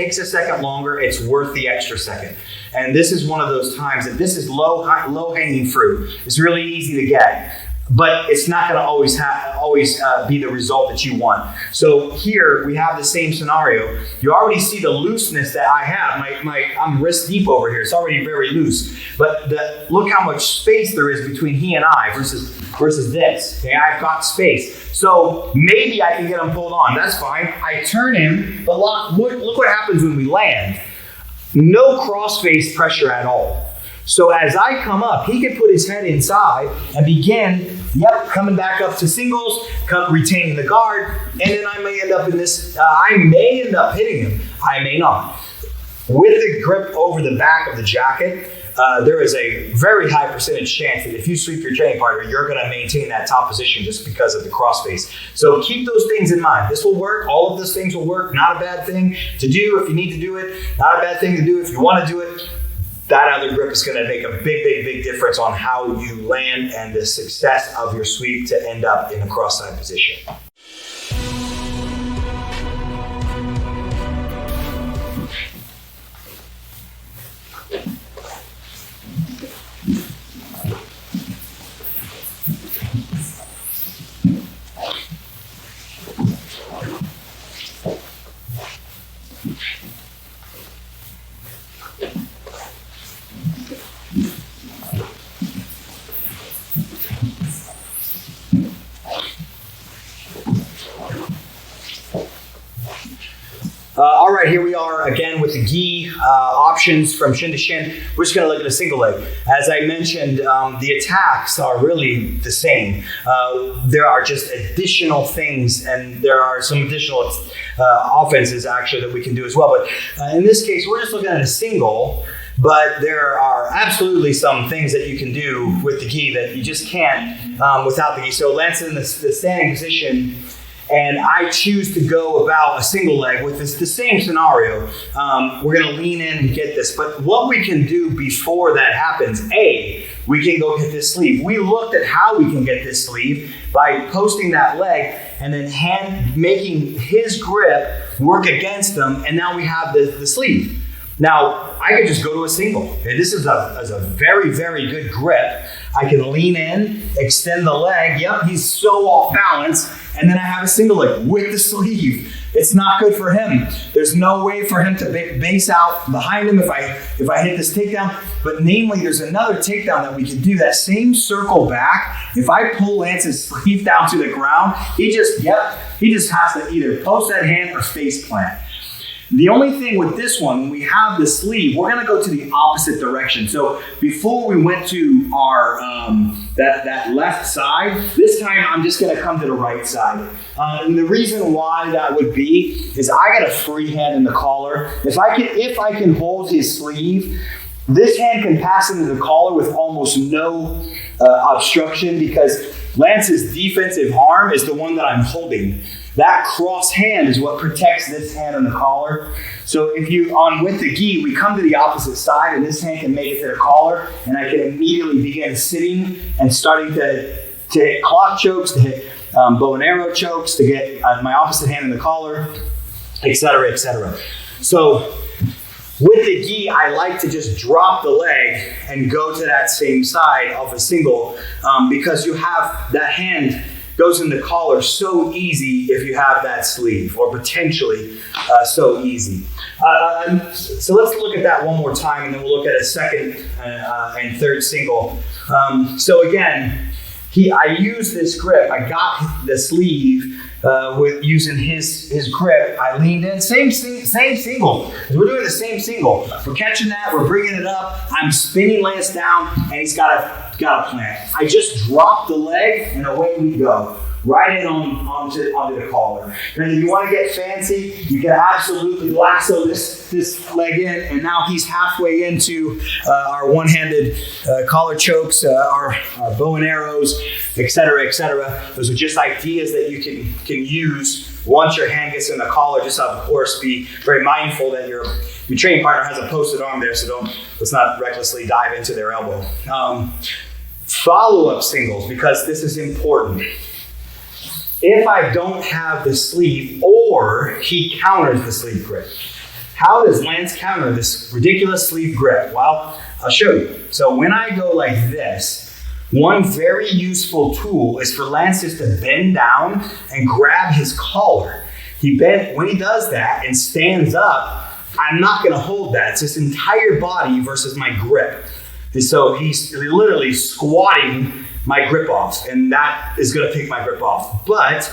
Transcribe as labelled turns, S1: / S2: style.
S1: takes a second longer, it's worth the extra second. And this is one of those times that this is low hanging fruit. It's really easy to get, but it's not going to always be the result that you want. So here we have the same scenario. You already see the looseness that I have. I'm wrist deep over here. It's already very loose. But look how much space there is between he and I versus this. Okay, I've got space. So maybe I can get him pulled on. That's fine. I turn him, but look what happens when we land. No cross-face pressure at all. So as I come up, he can put his head inside and begin, coming back up to singles, retaining the guard, and then I may end up in this, I may end up hitting him. I may not. With the grip over the back of the jacket, there is a very high percentage chance that if you sweep your training partner, you're going to maintain that top position just because of the crossface. So keep those things in mind. This will work. All of those things will work. Not a bad thing to do if you need to do it. Not a bad thing to do if you want to do it. That other grip is going to make a big difference on how you land and the success of your sweep to end up in a cross-side position. All right, here we are again with the gi options from shin to shin. We're just going to look at a single leg. As I mentioned, the attacks are really the same. There are just additional things, and there are some additional offenses actually that we can do as well. But in this case, we're just looking at a single. But there are absolutely some things that you can do with the gi that you just can't without the gi. So Lance in the standing position. And I choose to go about a single leg with the same scenario. We're going to lean in and get this. But what we can do before that happens, we can go get this sleeve. We looked at how we can get this sleeve by posting that leg and then making his grip work against them. And now we have the sleeve. Now, I could just go to a single. Okay, this is a very, very good grip. I can lean in, extend the leg. Yep, he's so off balance. And then I have a single leg with the sleeve. It's not good for him. There's no way for him to base out behind him if I hit this takedown. But namely, there's another takedown that we can do. That same circle back. If I pull Lance's sleeve down to the ground, he just has to either post that hand or face plant. The only thing with this one, when we have the sleeve, we're going to go to the opposite direction. So before we went to our that left side, this time I'm just going to come to the right side. And the reason why that would be is I got a free hand in the collar. If I can hold his sleeve, this hand can pass into the collar with almost no obstruction because Lance's defensive arm is the one that I'm holding. That cross hand is what protects this hand on the collar. So if with the gi, we come to the opposite side and this hand can make it to the collar and I can immediately begin sitting and starting to hit clock chokes, to hit bow and arrow chokes, to get my opposite hand in the collar, etc., etc. So with the gi, I like to just drop the leg and go to that same side of a single because you have that hand goes in the collar so easy if you have that sleeve, or potentially so easy. So let's look at that one more time, and then we'll look at a second and third single. So again, I use this grip. I got the sleeve with using his grip. I leaned in, same single. We're doing the same single. We're catching that. We're bringing it up. I'm spinning Lance down, and he's got a plant. I just drop the leg, and away we go. Right in onto the collar. And if you want to get fancy, you can absolutely lasso this leg in, and now he's halfway into our one-handed collar chokes, our bow and arrows, etc., etc. Those are just ideas that you can use once your hand gets in the collar. Just of course be very mindful that your training partner has a posted arm there, so let's not recklessly dive into their elbow. Follow-up singles, because this is important. If I don't have the sleeve or he counters the sleeve grip, How does Lance counter this ridiculous sleeve grip? Well, I'll show you. So when I go like this, one very useful tool is for Lance just to bend down and grab his collar. When he does that and stands up, I'm not going to hold that. It's his entire body versus my grip. And so he's literally squatting my grip off, and that is going to take my grip off. But